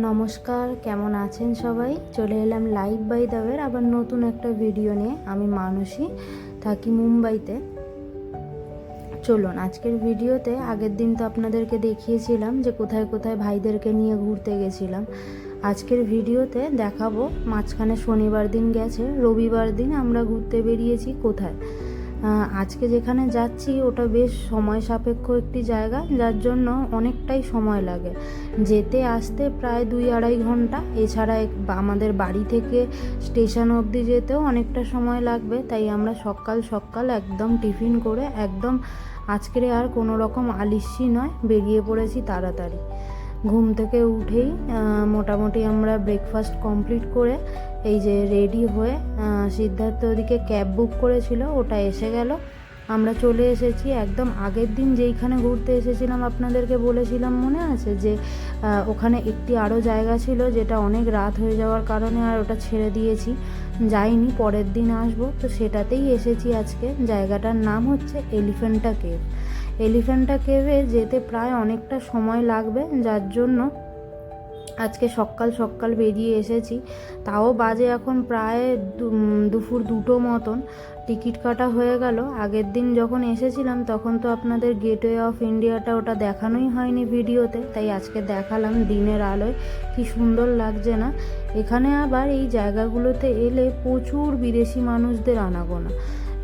নমস্কার, কেমন আছেন সবাই? চলে এলাম লাইভ বাই দাওয়ের আবার নতুন একটা ভিডিও নিয়ে। আমি মানসী, থাকি মুম্বাইতে। চলুন আজকের ভিডিওতে, আগের দিন তো আপনাদেরকে দেখিয়েছিলাম যে কোথায় কোথায় ভাইদেরকে নিয়ে ঘুরতে গেছিলাম। আজকের ভিডিওতে দেখাবো মাঝখানে শনিবার দিন গেছে, রবিবার দিন আমরা ঘুরতে বেরিয়েছি কোথায়। আজকে যেখানে যাচ্ছি ওটা বেশ সময় সাপেক্ষ একটি জায়গা, যার জন্য অনেকটাই সময় লাগে যেতে আসতে, প্রায় 2-2.5 ঘন্টা। এছাড়া আমাদের বাড়ি থেকে স্টেশন অবধি যেতেও অনেকটা সময় লাগবে। তাই আমরা সকাল সকাল একদম টিফিন করে একদম আজকের আর কোনো রকম আলিস্যি নয়, বেরিয়ে পড়েছি তাড়াতাড়ি। ঘুম থেকে উঠেই মোটামুটি আমরা ব্রেকফাস্ট কমপ্লিট করে এই যে রেডি হয়ে সিদ্ধার্থ ওদিকে ক্যাব বুক করেছিল, ওটা এসে গেল। আমরা চলে এসেছি একদম আগের দিন যেইখানে ঘুরতে এসেছিলাম, আপনাদেরকে বলেছিলাম মনে আছে যে ওখানে একটি আরও জায়গা ছিল যেটা অনেক রাত হয়ে যাওয়ার কারণে আর ওটা ছেড়ে দিয়েছি, যাইনি, পরের দিন আসবো। তো সেটাতেই এসেছি আজকে। জায়গাটার নাম হচ্ছে এলিফ্যান্টা কেভ। এলিফ্যান্টা কেভে যেতে প্রায় অনেকটা সময় লাগবে, যার জন্য আজকে সকাল সকাল বেরিয়ে এসেছি। তাও বাজে এখন প্রায় দুপুর 2টো মতন। টিকিট কাটা হয়ে গেল। আগের দিন যখন এসেছিলাম তখন তো আপনাদের গেটওয়ে অফ ইন্ডিয়াটা ওটা দেখানোই হয়নি ভিডিওতে, তাই আজকে দেখালাম দিনের আলোয়। কি সুন্দর লাগছে না? এখানে আবার এই জায়গাগুলোতে এলে প্রচুর বিদেশি মানুষদের আনাগোনা।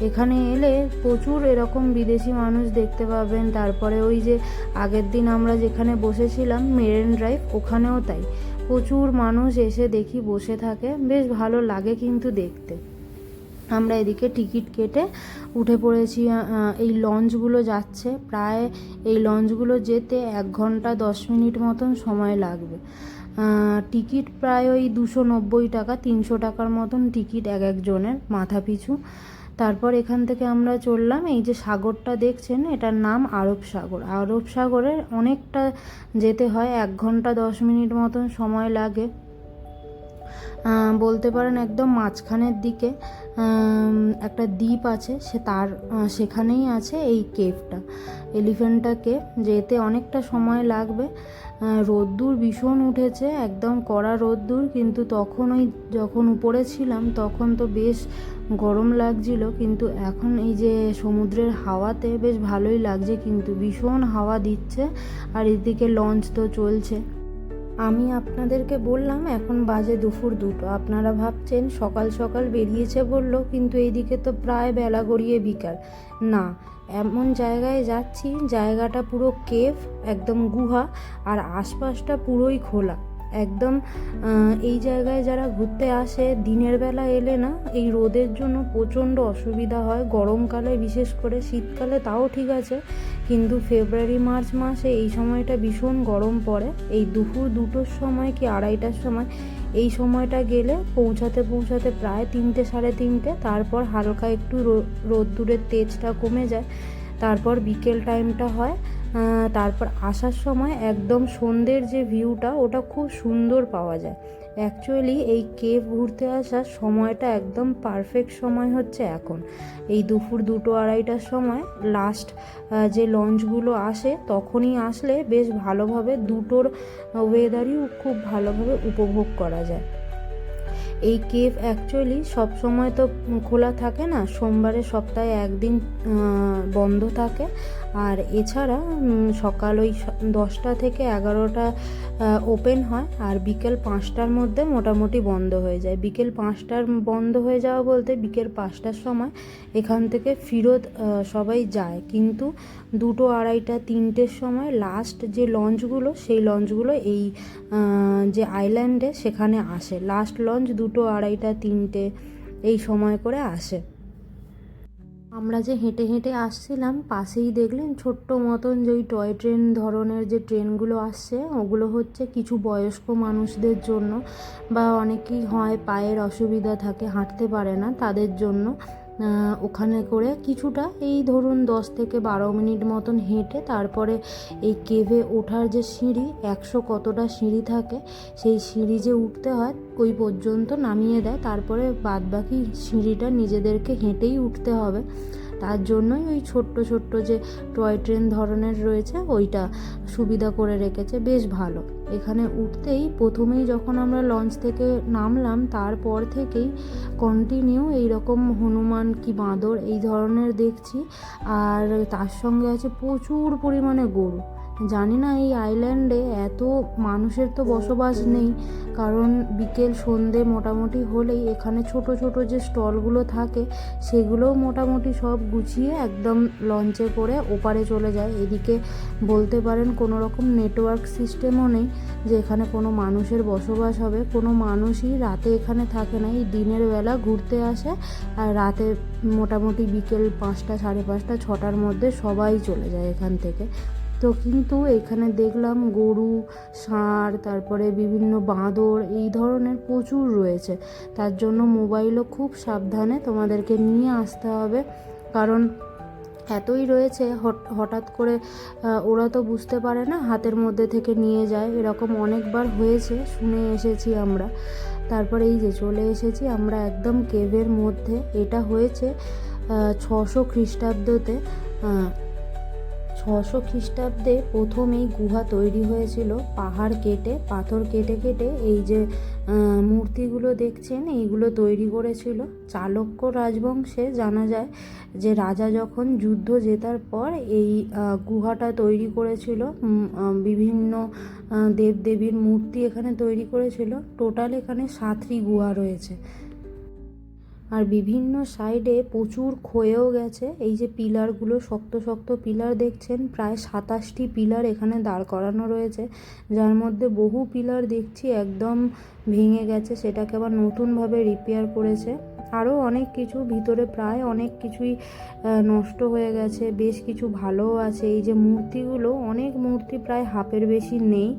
এখানে এলে প্রচুর এরকম বিদেশি মানুষ দেখতে পাবেন। তারপরে ওই যে আগের দিন আমরা যেখানে বসেছিলাম মেরিন ড্রাইভ, ওখানেও তাই প্রচুর মানুষ এসে দেখি বসে থাকে, বেশ ভালো লাগে কিন্তু দেখতে। আমরা এদিকে টিকিট কেটে উঠে পড়েছি। এই লঞ্চগুলো যাচ্ছে, প্রায় এই লঞ্চগুলো যেতে 1 ঘন্টা 10 মিনিট মতন সময় লাগবে। টিকিট প্রায় ওই 290 টাকা, 300 টাকার মতন টিকিট এক একজনের মাথা পিছু। তারপর এখান থেকে আমরা চললাম, এই যে সাগরটা দেখছেন এটার নাম আরব সাগর। আরব সাগরের অনেকটা যেতে হয়, 1 ঘন্টা 10 মিনিট মতন সময় লাগে। বলতে পারেন একদম মাঝখানের দিকে একটা দ্বীপ আছে, সেখানেই আছে এই কেভটা, এলিফ্যান্টা কেভ। যেতে অনেকটা সময় লাগবে। রোদ্দুর ভীষণ উঠেছে, একদম কড়া রোদ্দুর, কিন্তু তখন ওই যখন উপরে ছিলাম তখন তো বেশ গরম লাগছিল, কিন্তু এখন এই যে সমুদ্রের হাওয়াতে বেশ ভালোই লাগছে, কিন্তু ভীষণ হাওয়া দিচ্ছে। আর এদিকে লঞ্চ তো চলছে। আমি আপনাদেরকে বললাম এখন বাজে দুপুর 2টো। আপনারা ভাবছেন সকাল সকাল বেরিয়েছে বললো, কিন্তু এইদিকে তো প্রায় বেলা গড়িয়ে বিকাল। না, এমন জায়গায় যাচ্ছি জায়গাটা পুরো কেভ, একদম গুহা, আর আশপাশটা পুরোই খোলা একদম। এই জায়গায় যারা ঘুরতে আসে দিনের বেলা এলে না, এই রোদের জন্য প্রচণ্ড অসুবিধা হয় গরমকালে, বিশেষ করে। শীতকালে তাও ঠিক আছে, কিন্তু ফেব্রুয়ারি মার্চ মাসে এই সময়টা ভীষণ গরম পড়ে। এই দুপুর 2টোর সময় কি 2:30টার সময়, এই সময়টা গেলে পৌঁছাতে পৌঁছাতে প্রায় 3টে, 3:30। তারপর হালকা একটু রোদ্দুরের তেজটা কমে যায়। তারপর বিকেল টাইমটা হয়। তারপর আসার সময় একদম সন্ধ্যের যে ভিউটা, ওটা খুব সুন্দর পাওয়া যায়। অ্যাকচুয়ালি এই কেভ ঘুরতে আসার সময়টা একদম পারফেক্ট সময় হচ্ছে এখন, এই দুপুর 2টো-2:30টার সময়। লাস্ট যে লঞ্চগুলো আসে তখনই আসলে বেশ ভালোভাবে দুটোর ওয়েদারই খুব ভালোভাবে উপভোগ করা যায়। এই কেভ অ্যাকচুয়ালি সব সময় তো খোলা থাকে না, সোমবারে সপ্তাহে 1 দিন বন্ধ থাকে। আর এছাড়া সকাল ওই 10টা থেকে 11টা ওপেন হয়, আর বিকেল 5টার মধ্যে মোটামুটি বন্ধ হয়ে যায়। বিকেল 5টার বন্ধ হয়ে যাওয়া বলতে বিকেল 5টার সময় এখান থেকে ফিরত সবাই যায়, কিন্তু 2টো, 2:30, 3টের সময় লাস্ট যে লঞ্চগুলো, সেই লঞ্চগুলো এই যে আইল্যান্ডে সেখানে আসে। লাস্ট লঞ্চ 2টো, 2:30, 3টে এই সময় করে আসে। আমরা যে হেঁটে হেঁটে আসছিলাম, পাশেই দেখলেন ছোট্ট মতন যে ওই টয় ট্রেন ধরনের যে ট্রেনগুলো আসছে, ওগুলো হচ্ছে কিছু বয়স্ক মানুষদের জন্য, বা অনেকেই হয় পায়ের অসুবিধা থাকে, হাঁটতে পারে না, তাদের জন্য। ওখানে করে কিছুটা, এই ধরুন 10 থেকে 12 মিনিট মতন হেঁটে তারপরে এই কেভে ওঠার যে সিঁড়ি, 100 কতটা সিঁড়ি থাকে, সেই সিঁড়ি যে উঠতে হয় ওই পর্যন্ত নামিয়ে দেয়। তারপরে বাদবাকি সিঁড়িটা নিজেদেরকে হেঁটেই উঠতে হবে। তার জন্যই ওই ছোট্ট ছোট্ট যে টয় ট্রেন ধরনের রয়েছে ওইটা সুবিধা করে রেখেছে, বেশ ভালো। এখানে উঠতেই প্রথমেই যখন আমরা লঞ্চ থেকে নামলাম তারপর থেকেই কন্টিনিউ এইরকম হনুমান কি বাঁদর এই ধরনের দেখছি, আর তার সঙ্গে আছে প্রচুর পরিমাণে গরু। জানি না এই আইল্যান্ডে এত মানুষের তো বসবাস নেই, কারণ বিকেল সন্ধে মোটামুটি হলেই এখানে ছোট ছোট যে স্টলগুলো থাকে সেগুলোও মোটামুটি সব গুছিয়ে একদম লঞ্চে করে ওপারে চলে যায়। এদিকে বলতে পারেন কোনো রকম নেটওয়ার্ক সিস্টেমও নেই যে এখানে কোনো মানুষের বসবাস হবে। কোনো মানুষই রাতে এখানে থাকে না, এই দিনের বেলা ঘুরতে আসে আর রাতে মোটামুটি বিকেল 5টা, 5:30, 6টার মধ্যে সবাই চলে যায় এখান থেকে। তো কিন্তু এখানে দেখলাম গরু, ষাঁড়, তারপরে বিভিন্ন বাঁদর এই ধরনের প্রচুর রয়েছে। তার জন্য মোবাইলও খুব সাবধানে তোমাদেরকে নিয়ে আসতে হবে, কারণ এতই রয়েছে হঠাৎ করে ওরা তো বুঝতে পারে না, হাতের মধ্যে থেকে নিয়ে যায়। এরকম অনেকবার হয়েছে, শুনে এসেছি আমরা। তারপরে এই যে চলে এসেছি আমরা একদম কেভের মধ্যে। এটা হয়েছে 600 খ্রিস্টাব্দতে। 600 খ্রিস্টাব্দে প্রথম এই গুহা তৈরি হয়েছিল পাহাড় কেটে, পাথর কেটে কেটে এই যে মূর্তিগুলো দেখছেন এইগুলো তৈরি করেছিল চালুক্য রাজবংশে। জানা যায় যে রাজা যখন যুদ্ধ জেতার পর এই গুহাটা তৈরি করেছিল, বিভিন্ন দেবদেবীর মূর্তি এখানে তৈরি করেছিল। টোটাল এখানে 7টি গুহা রয়েছে, আর বিভিন্ন সাইডে প্রচুর ক্ষয়েও গেছে। এই যে পিলারগুলো, শক্ত শক্ত পিলার দেখছেন, প্রায় 27টি পিলার এখানে দাঁড় করানো রয়েছে, যার মধ্যে বহু পিলার দেখছি একদম ভেঙে গেছে, সেটাকে আবার নতুনভাবে রিপেয়ার করেছে। আরও অনেক কিছু ভিতরে প্রায় অনেক কিছুই নষ্ট হয়ে গেছে, বেশ কিছু ভালোও আছে। এই যে মূর্তিগুলো, অনেক মূর্তি প্রায় হাফের বেশি নেই।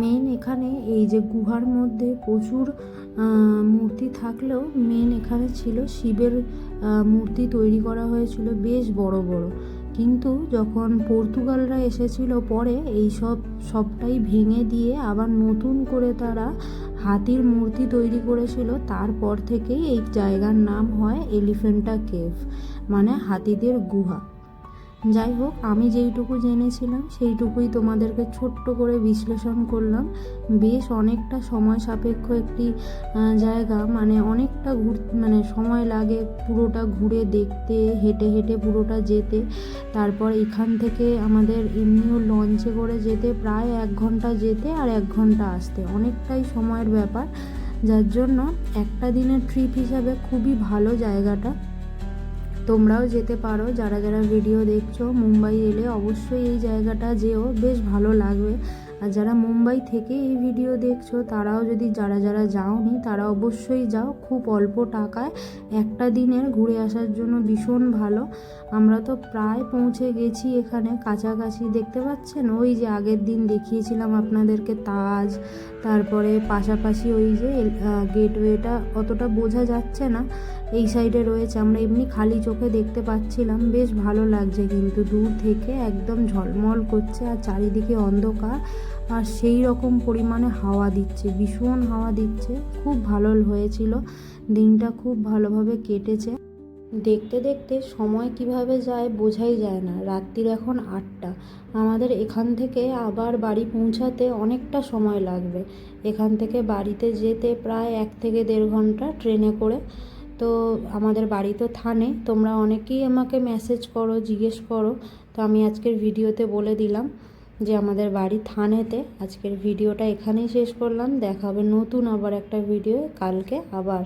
মেন এখানে এই যে গুহার মধ্যে প্রচুর মূর্তি থাকলেও মেন এখানে ছিল শিবের মূর্তি তৈরি করা হয়েছিল, বেশ বড় বড়। কিন্তু যখন পর্তুগালরা এসেছিল পরে এই সবটাই ভেঙে দিয়ে আবার নতুন করে তারা হাতির মূর্তি তৈরি করেছিল। তারপর থেকেই এই জায়গার নাম হয় এলিফ্যান্টা কেভ, মানে হাতিদের গুহা। যাই হোক, আমি যেইটুকু জেনেছিলাম সেইটুকুই তোমাদেরকে ছোট্ট করে বিশ্লেষণ করলাম। বেশ অনেকটা সময় সাপেক্ষ একটি জায়গা, মানে অনেকটা মানে সময় লাগে পুরোটা ঘুরে দেখতে, হেঁটে হেঁটে পুরোটা যেতে। তারপর এখান থেকে আমাদের এমনিও লঞ্চে করে যেতে প্রায় 1 ঘন্টা যেতে আর 1 ঘন্টা আসতে, অনেকটাই সময়ের ব্যাপার। যার জন্য একটা দিনের ট্রিপ হিসাবে খুবই ভালো জায়গাটা। তোমরাও যেতে পারো, যারা যারা ভিডিও দেখছো মুম্বাই এলে অবশ্যই এই জায়গাটা যেও, বেশ ভালো লাগবে। আর যারা মুম্বাই থেকে এই ভিডিও দেখছো তারাও যদি যারা যারা যাওনি তারা অবশ্যই যাও, খুব অল্প টাকায় একটা দিনের ঘুরে আসার জন্য ভীষণ ভালো। আমরা তো প্রায় পৌঁছে গেছি এখানে কাছাকাছি। দেখতে পাচ্ছেন ওই যে আগের দিন দেখিয়েছিলাম আপনাদেরকে তাজ, তারপরে পাশাপাশি ওই যে গেটওয়েটা অতটা বোঝা যাচ্ছে না, এই সাইডে রয়েছে, আমরা এমনি খালি চোখে দেখতে পাচ্ছিলাম। বেশ ভালো লাগছে কিন্তু দূর থেকে, একদম ঝলমল করছে আর চারিদিকে অন্ধকার, আর সেই রকম পরিমাণে হাওয়া দিচ্ছে, ভীষণ হাওয়া দিচ্ছে। খুব ভালো হয়েছিল দিনটা, খুব ভালোভাবে কেটেছে। দেখতে দেখতে সময় কিভাবে যায় বোঝাই যায় না। রাত্রির এখন 8টা, আমাদের এখান থেকে আবার বাড়ি পৌঁছাতে অনেকটা সময় লাগবে। এখান থেকে বাড়িতে যেতে প্রায় 1 থেকে 1.5 ঘন্টা ট্রেনে করে। তো আমাদের বাড়ি তো থানে, তোমরা অনেকেই আমাকে মেসেজ করো, জিজ্ঞেস করো, তো আমি আজকের ভিডিওতে বলে দিলাম যে আমাদের বাড়ি থানেতে। আজকের ভিডিওটা এখানেই শেষ করলাম, দেখা হবে নতুন আবার একটা ভিডিও কালকে আবার।